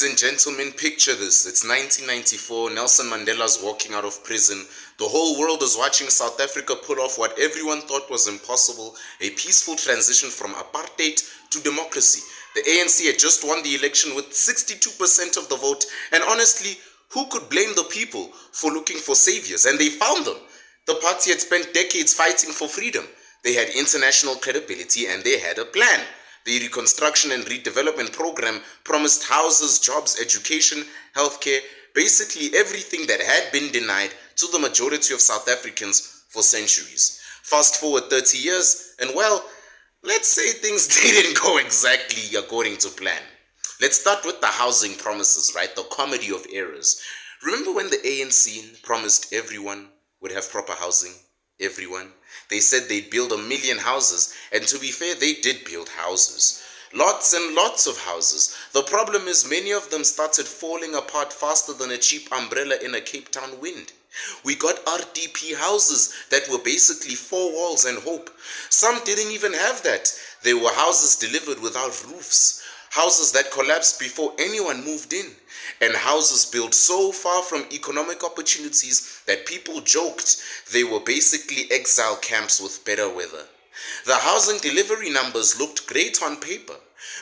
Ladies and gentlemen, picture this. It's 1994. Nelson Mandela's walking out of prison. The whole world is watching South Africa pull off what everyone thought was impossible, a peaceful transition from apartheid to democracy. The ANC had just won the election with 62% of the vote, and honestly, who could blame the people for looking for saviors? And they found them. The party had spent decades fighting for freedom. They had international credibility and they had a plan. The Reconstruction and Redevelopment Program promised houses, jobs, education, healthcare, basically everything that had been denied to the majority of South Africans for centuries. Fast forward 30 years, and well, let's say things didn't go exactly according to plan. Let's start with the housing promises, right? The comedy of errors. Remember when the ANC promised everyone would have proper housing? Everyone. They said they'd build 1 million houses, and to be fair, they did build houses. Lots and lots of houses. The problem is many of them started falling apart faster than a cheap umbrella in a Cape Town wind. We got RDP houses that were basically 4 walls and hope. Some didn't even have that. They were houses delivered without roofs. Houses that collapsed before anyone moved in. And houses built so far from economic opportunities that people joked they were basically exile camps with better weather. The housing delivery numbers looked great on paper.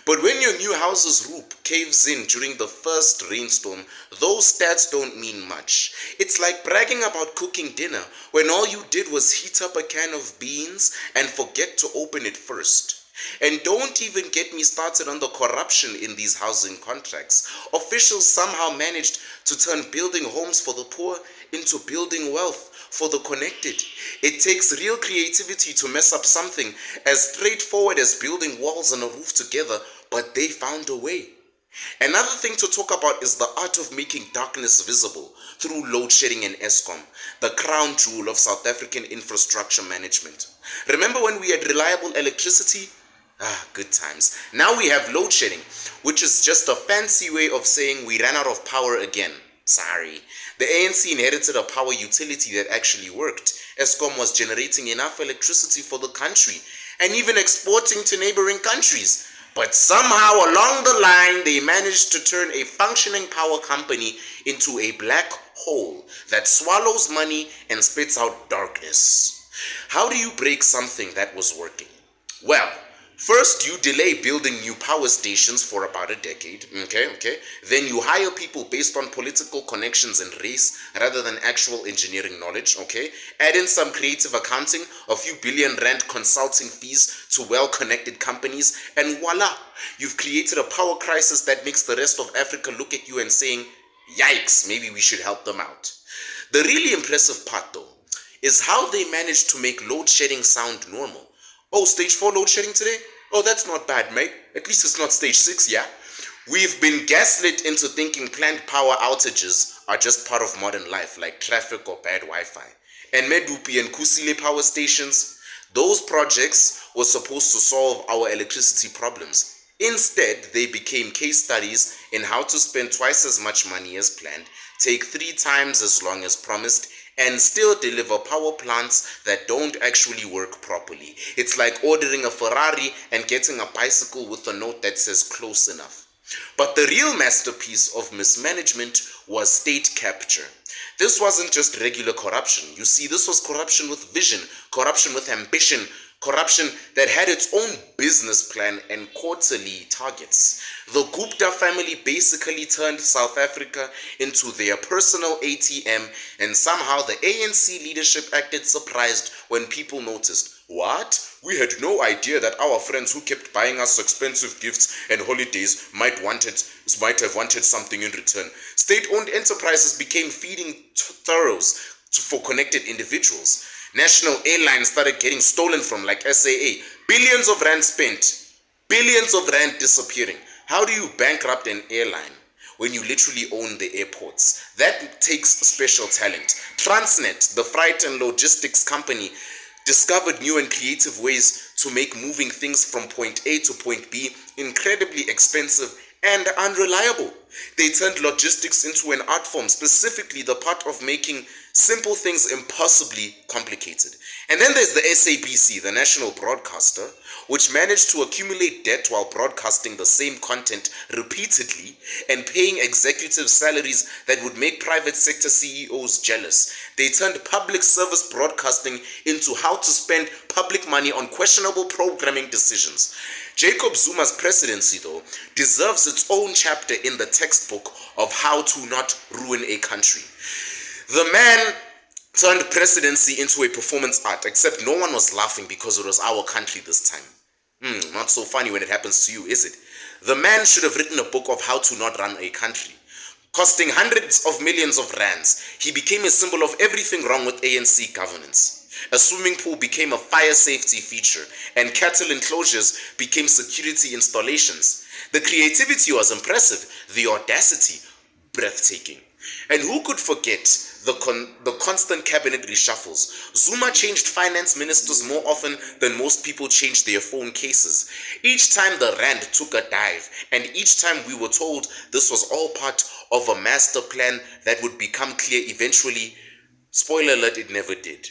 But when your new house's roof caves in during the first rainstorm, those stats don't mean much. It's like bragging about cooking dinner when all you did was heat up a can of beans and forget to open it first. And don't even get me started on the corruption in these housing contracts. Officials somehow managed to turn building homes for the poor into building wealth for the connected. It takes real creativity to mess up something as straightforward as building walls and a roof together, but they found a way. Another thing to talk about is the art of making darkness visible through load shedding and Eskom, the crown jewel of South African infrastructure management. Remember when we had reliable electricity? Good times. Now we have load shedding, which is just a fancy way of saying we ran out of power again. Sorry. The ANC inherited a power utility that actually worked. Eskom was generating enough electricity for the country and even exporting to neighboring countries. But somehow along the line, they managed to turn a functioning power company into a black hole that swallows money and spits out darkness. How do you break something that was working? Well, first, you delay building new power stations for about a decade, okay? Then you hire people based on political connections and race rather than actual engineering knowledge, okay? Add in some creative accounting, a few billion rand consulting fees to well-connected companies, and voila, you've created a power crisis that makes the rest of Africa look at you and saying, yikes, maybe we should help them out. The really impressive part, though, is how they managed to make load shedding sound normal. Oh, stage 4 load shedding today? Oh, that's not bad, mate. At least it's not stage 6, yeah? We've been gaslit into thinking planned power outages are just part of modern life, like traffic or bad Wi-Fi. And Medupi and Kusile power stations, those projects were supposed to solve our electricity problems. Instead, they became case studies in how to spend twice as much money as planned, take 3 times as long as promised, and still deliver power plants that don't actually work properly. It's like ordering a Ferrari and getting a bicycle with a note that says close enough. But the real masterpiece of mismanagement was state capture. This wasn't just regular corruption. You see, this was corruption with vision, corruption with ambition, corruption that had its own business plan and quarterly targets. The Gupta family basically turned South Africa into their personal ATM, and somehow the ANC leadership acted surprised when people noticed, what? We had no idea that our friends who kept buying us expensive gifts and holidays might have wanted something in return. State-owned enterprises became feeding thoroughs for connected individuals. National airlines started getting stolen from, like SAA. Billions of rand spent. Billions of rand disappearing. How do you bankrupt an airline when you literally own the airports? That takes special talent. Transnet, the freight and logistics company, discovered new and creative ways to make moving things from point A to point B incredibly expensive and unreliable. They turned logistics into an art form, specifically the part of making Simple things impossibly complicated. And then there's the SABC, the national broadcaster, which managed to accumulate debt while broadcasting the same content repeatedly and paying executive salaries that would make private sector CEOs jealous. They turned public service broadcasting into how to spend public money on questionable programming decisions. Jacob Zuma's presidency, though, deserves its own chapter in the textbook of how to not ruin a country. The man turned presidency into a performance art, except no one was laughing because it was our country this time. Not so funny when it happens to you, is it? The man should have written a book of how to not run a country. Costing hundreds of millions of rands, he became a symbol of everything wrong with ANC governance. A swimming pool became a fire safety feature, and cattle enclosures became security installations. The creativity was impressive, the audacity breathtaking. And who could forget the constant cabinet reshuffles? Zuma changed finance ministers more often than most people changed their phone cases. Each time the rand took a dive, and each time we were told this was all part of a master plan that would become clear eventually. Spoiler alert, it never did.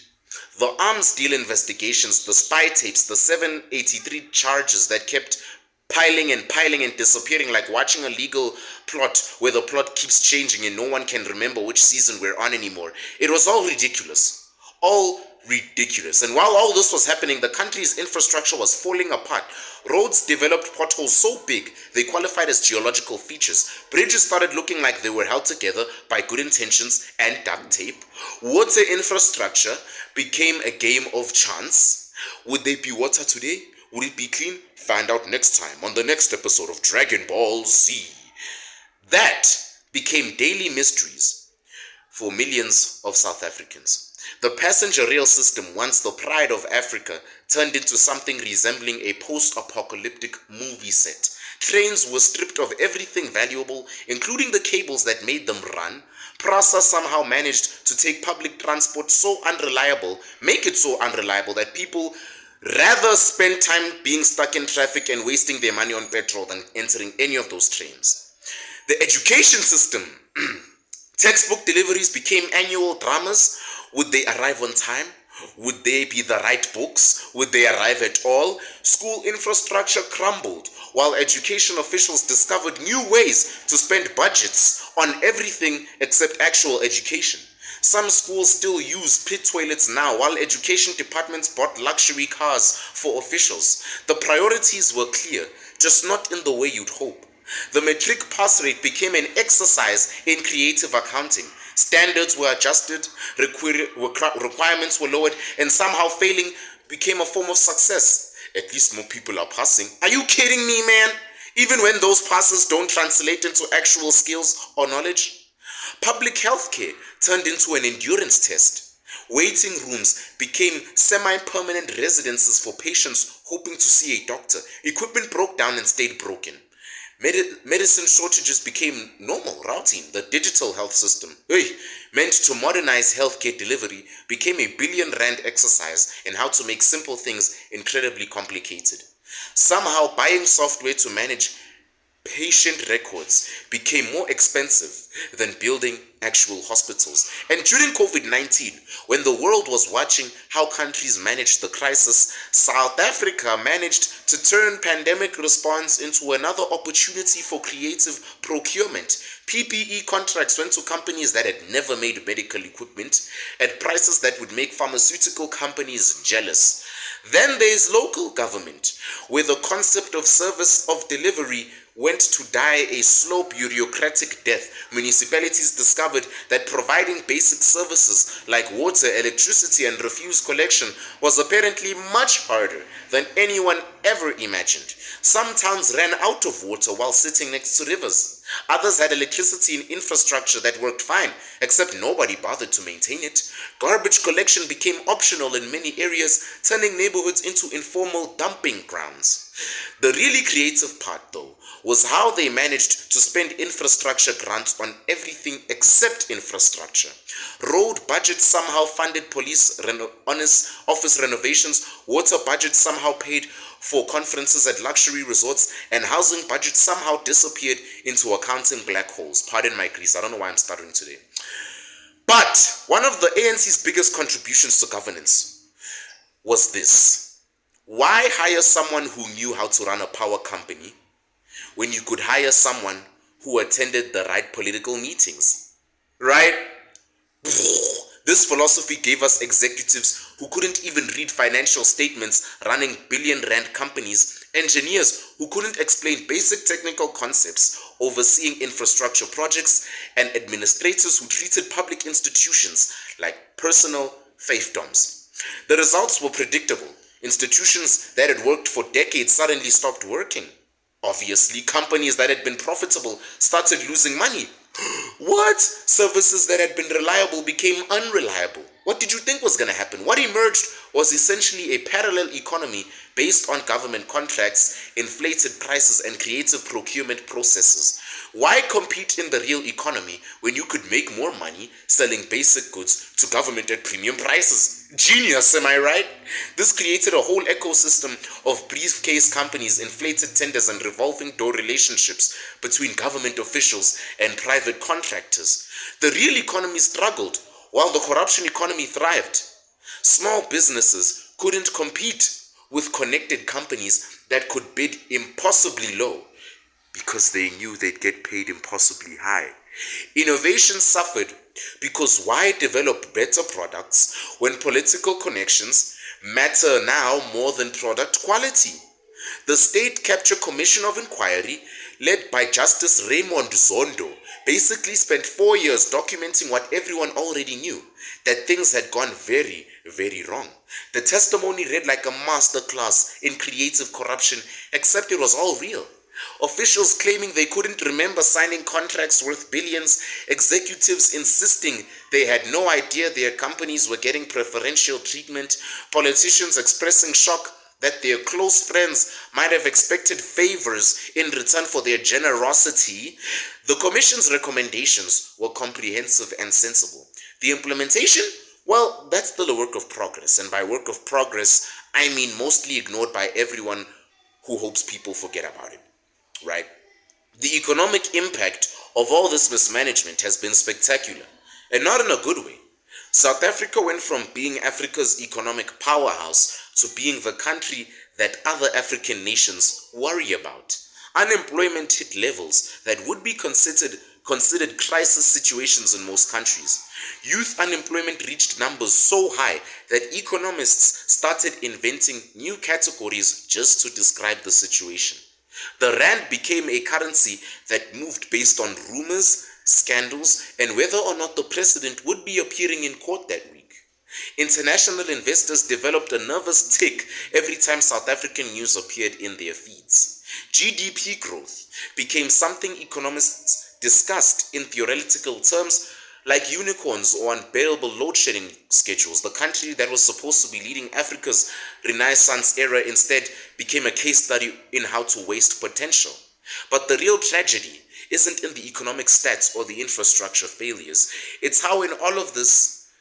The arms deal investigations, the spy tapes, the 783 charges that kept piling and disappearing like watching a legal plot where the plot keeps changing and no one can remember which season we're on anymore. It was all ridiculous. All ridiculous. And while all this was happening, the country's infrastructure was falling apart. Roads developed potholes so big they qualified as geological features. Bridges started looking like they were held together by good intentions and duct tape. Water infrastructure became a game of chance. Would there be water today? Would it be clean? Find out next time on the next episode of Dragon Ball Z. That became daily mysteries for millions of South Africans. The passenger rail system, once the pride of Africa, turned into something resembling a post-apocalyptic movie set. Trains were stripped of everything valuable, including the cables that made them run. PRASA somehow managed to take public transport make it so unreliable that people rather spend time being stuck in traffic and wasting their money on petrol than entering any of those trains. The education system, textbook deliveries became annual dramas. Would they arrive on time? Would they be the right books? Would they arrive at all? School infrastructure crumbled, while education officials discovered new ways to spend budgets on everything except actual education. Some schools still use pit toilets now, while education departments bought luxury cars for officials. The priorities were clear, just not in the way you'd hope. The matric pass rate became an exercise in creative accounting. Standards were adjusted, requirements were lowered, and somehow failing became a form of success. At least more people are passing. Are you kidding me, man? Even when those passes don't translate into actual skills or knowledge? Public health care turned into an endurance test. Waiting rooms became semi-permanent residences for patients hoping to see a doctor. Equipment broke down and stayed broken. Medicine shortages became normal routine. The digital health system, meant to modernize healthcare delivery, became a billion-rand exercise in how to make simple things incredibly complicated. Somehow, buying software to manage patient records became more expensive than building actual hospitals. And during COVID-19, when the world was watching how countries managed the crisis, South Africa managed to turn pandemic response into another opportunity for creative procurement. PPE contracts went to companies that had never made medical equipment at prices that would make pharmaceutical companies jealous. Then there's local government, where the concept of service of delivery went to die a slow bureaucratic death. Municipalities discovered that providing basic services like water, electricity, and refuse collection was apparently much harder than anyone ever imagined. Some towns ran out of water while sitting next to rivers. Others had electricity and infrastructure that worked fine, except nobody bothered to maintain it. Garbage collection became optional in many areas, turning neighborhoods into informal dumping grounds. The really creative part, though, was how they managed to spend infrastructure grants on everything except infrastructure. Road budgets somehow funded police office renovations, water budgets somehow paid for conferences at luxury resorts, and housing budgets somehow disappeared into accounting black holes. Pardon my Greece, I don't know why I'm stuttering today. But But one of the ANC's biggest contributions to governance was this. Why hire someone who knew how to run a power company when you could hire someone who attended the right political meetings? Right? This philosophy gave us executives who couldn't even read financial statements running billion-rand companies, engineers who couldn't explain basic technical concepts overseeing infrastructure projects, and administrators who treated public institutions like personal fiefdoms. The results were predictable. Institutions that had worked for decades suddenly stopped working. Obviously, companies that had been profitable started losing money. What? Services that had been reliable became unreliable. What did you think was going to happen? What emerged was essentially a parallel economy based on government contracts, inflated prices, and creative procurement processes. Why compete in the real economy when you could make more money selling basic goods to government at premium prices? Genius, am I right? This created a whole ecosystem of briefcase companies, inflated tenders, and revolving door relationships between government officials and private contractors. The real economy struggled while the corruption economy thrived. Small businesses couldn't compete with connected companies that could bid impossibly low because they knew they'd get paid impossibly high. Innovation suffered because why develop better products when political connections matter now more than product quality? The State Capture Commission of Inquiry, led by Justice Raymond Zondo, basically spent 4 years documenting what everyone already knew, that things had gone very, very wrong. The testimony read like a masterclass in creative corruption, except it was all real. Officials claiming they couldn't remember signing contracts worth billions, executives insisting they had no idea their companies were getting preferential treatment, politicians expressing shock that their close friends might have expected favors in return for their generosity. The Commission's recommendations were comprehensive and sensible. The implementation? Well, that's still a work of progress, and by work of progress, I mean mostly ignored by everyone who hopes people forget about it, right? The economic impact of all this mismanagement has been spectacular, and not in a good way. South Africa went from being Africa's economic powerhouse to being the country that other African nations worry about. Unemployment hit levels that would be considered crisis situations in most countries. Youth unemployment reached numbers so high that economists started inventing new categories just to describe the situation. The rand became a currency that moved based on rumors, scandals, and whether or not the president would be appearing in court that week. International investors developed a nervous tick every time South African news appeared in their feeds. GDP growth became something economists discussed in theoretical terms like unicorns or unbearable load-shedding schedules. The country that was supposed to be leading Africa's Renaissance era instead became a case study in how to waste potential. But the real tragedy isn't in the economic stats or the infrastructure failures. It's how in all of this,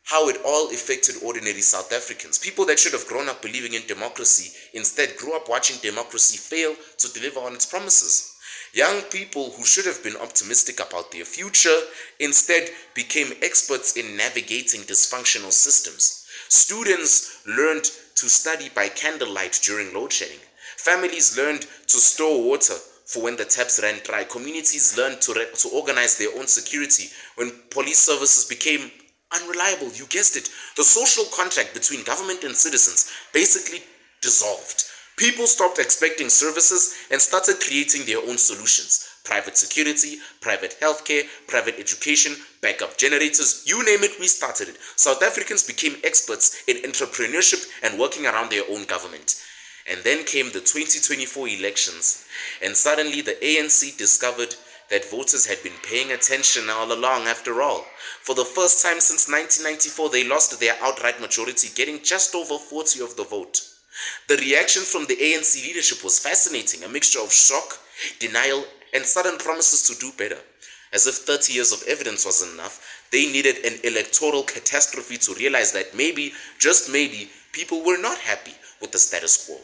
how it all affected ordinary South Africans. People that should have grown up believing in democracy instead grew up watching democracy fail to deliver on its promises. Young people who should have been optimistic about their future instead became experts in navigating dysfunctional systems. Students learned to study by candlelight during load shedding. Families learned to store water for when the taps ran dry. Communities learned to organize their own security when police services became unreliable. You guessed it. The social contract between government and citizens basically dissolved. People stopped expecting services and started creating their own solutions. Private security, private healthcare, private education, backup generators, you name it, we started it. South Africans became experts in entrepreneurship and working around their own government. And then came the 2024 elections, and suddenly the ANC discovered that voters had been paying attention all along after all. For the first time since 1994, they lost their outright majority, getting just over 40% of the vote. The reaction from the ANC leadership was fascinating, a mixture of shock, denial, and sudden promises to do better. As if 30 years of evidence wasn't enough, they needed an electoral catastrophe to realize that maybe, just maybe, people were not happy with the status quo.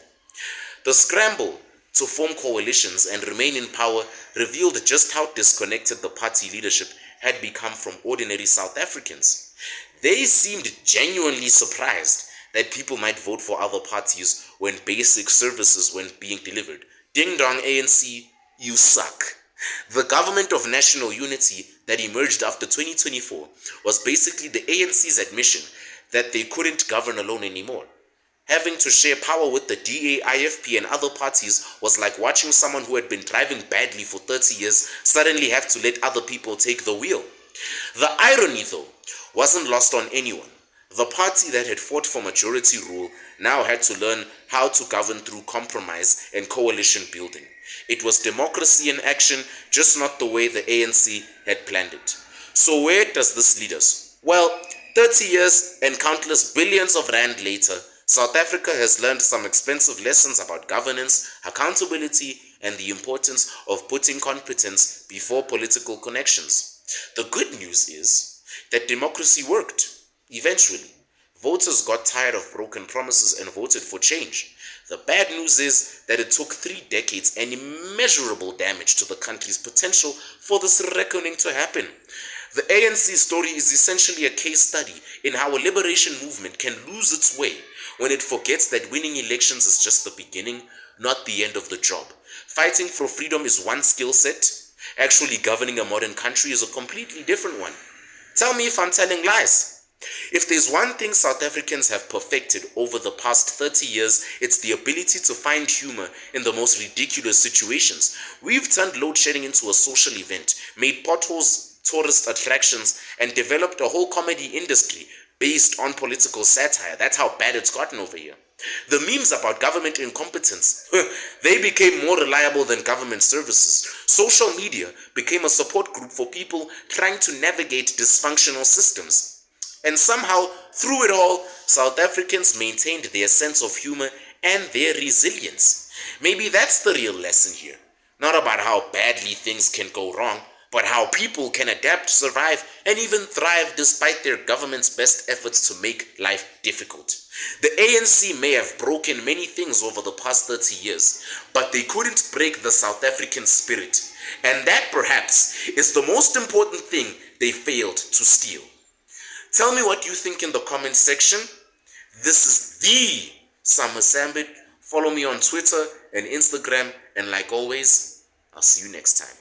The scramble to form coalitions and remain in power revealed just how disconnected the party leadership had become from ordinary South Africans. They seemed genuinely surprised that people might vote for other parties when basic services weren't being delivered. Ding dong ANC, you suck. The government of national unity that emerged after 2024 was basically the ANC's admission that they couldn't govern alone anymore. Having to share power with the DA, IFP and other parties was like watching someone who had been driving badly for 30 years suddenly have to let other people take the wheel. The irony, though, wasn't lost on anyone. The party that had fought for majority rule now had to learn how to govern through compromise and coalition building. It was democracy in action, just not the way the ANC had planned it. So where does this lead us? Well, 30 years and countless billions of rand later, South Africa has learned some expensive lessons about governance, accountability, and the importance of putting competence before political connections. The good news is that democracy worked. Eventually, voters got tired of broken promises and voted for change. The bad news is that it took 3 decades and immeasurable damage to the country's potential for this reckoning to happen. The ANC story is essentially a case study in how a liberation movement can lose its way when it forgets that winning elections is just the beginning, not the end of the job. Fighting for freedom is one skill set. Actually governing a modern country is a completely different one. Tell me if I'm telling lies. If there's one thing South Africans have perfected over the past 30 years, it's the ability to find humor in the most ridiculous situations. We've turned load shedding into a social event, made potholes tourist attractions, and developed a whole comedy industry based on political satire. That's how bad it's gotten over here. The memes about government incompetence, they became more reliable than government services. Social media became a support group for people trying to navigate dysfunctional systems. And somehow, through it all, South Africans maintained their sense of humor and their resilience. Maybe that's the real lesson here. Not about how badly things can go wrong, but how people can adapt, survive, and even thrive despite their government's best efforts to make life difficult. The ANC may have broken many things over the past 30 years, but they couldn't break the South African spirit. And that, perhaps, is the most important thing they failed to steal. Tell me what you think in the comment section. This is the Sambit. Follow me on Twitter and Instagram, and like always, I'll see you next time.